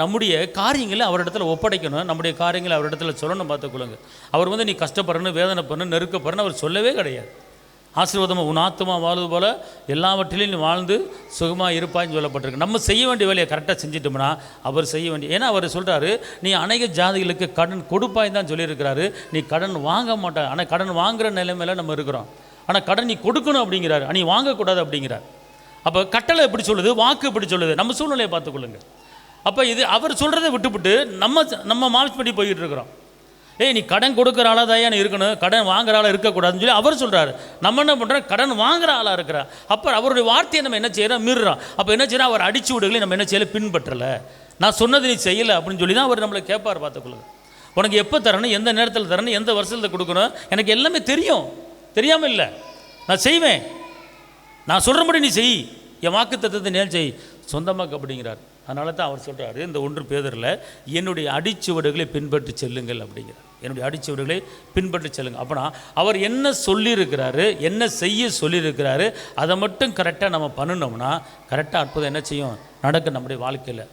நம்முடைய காரியங்களை அவரிடத்துல ஒப்படைக்கணும். நம்முடைய காரியங்களை அவரிடத்துல சொல்லணும். பார்த்துக்கொள்ளுங்க. அவர் நீ கஷ்டப்படணும், வேதனை பண்ணணும், நெருக்கப்படுறணும் அவர் சொல்லவே கிடையாது. ஆசீர்வாதமாக உன் ஆத்துமா வாழ்வது போல் எல்லாவற்றிலையும் நீ வாழ்ந்து சுகமாக இருப்பாய்ன்னு சொல்லப்பட்டிருக்கு. நம்ம செய்ய வேண்டிய வேலையை கரெக்டாக செஞ்சிட்டோம்னா அவர் செய்ய வேண்டிய, ஏன்னா அவர் சொல்கிறாரு நீ அநேக ஜாதிகளுக்கு கடன் கொடுப்பாய் தான் சொல்லியிருக்கிறாரு. நீ கடன் வாங்க மாட்டாய். ஆனால் கடன் வாங்குகிற நிலைமையில் நம்ம இருக்கிறோம். ஆனால் கடன் நீ கொடுக்கணும் அப்படிங்கிறாரு, நீ வாங்கக்கூடாது அப்படிங்கிறார். அப்போ கட்டளை எப்படி சொல்லுது, வாக்கு எப்படி சொல்லுது, நம்ம சூழ்நிலையை பார்த்துக்கொள்ளுங்க. அப்போ இது அவர் சொல்கிறத விட்டுவிட்டு நம்ம மால்ஸ் பண்ணி போய்கிட்டு இருக்கிறோம். நீ கடன் கொடுக்குற ஆளாக தான் இருக்கணும், கடன் வாங்குற ஆளாக இருக்கக்கூடாதுன்னு சொல்லி அவர் சொல்கிறார். நம்ம என்ன பண்ணுறோம், கடன் வாங்குற ஆளாக இருக்கிறார். அப்போ அவருடைய வார்த்தையை நம்ம என்ன செய்கிறோம், மீறுறோம். அப்போ என்ன செய்யறோம், அவர் அடிச்சு விடுகளை நம்ம என்ன செய்யலை, பின்பற்றலை. நான் சொன்னது நீ செய்யலை அப்படின்னு சொல்லி தான் அவர் நம்மளை கேட்பார். பார்த்துக்கொள்ளுங்க. உனக்கு எப்போ தரணும், எந்த நேரத்தில் தரணும், எந்த வருஷத்தில் கொடுக்கணும், எனக்கு எல்லாமே தெரியும். தெரியாமல் இல்லை, நான் செய்வேன். நான் சொல்கிறபடி நீ செய், என் வாக்கு தத்துவத்தை நேர் செய், சொந்தமாக்கு அப்படிங்கிறார். அதனால தான் அவர் சொல்கிறாரு இந்த 1 பேதுருவில், என்னுடைய அடிச்சுவடுகளை பின்பற்றி செல்லுங்கள் அப்படிங்கிறார். என்னுடைய அடிச்சுவடுகளை பின்பற்றி செல்லுங்கள். அப்படின்னா அவர் என்ன சொல்லியிருக்கிறாரு, என்ன செய்ய சொல்லியிருக்கிறாரு, அதை மட்டும் கரெக்டாக நம்ம பண்ணினோம்னா கரெக்டாக அற்புதம் என்ன செய்யும், நடக்க நம்முடைய வாழ்க்கையில்.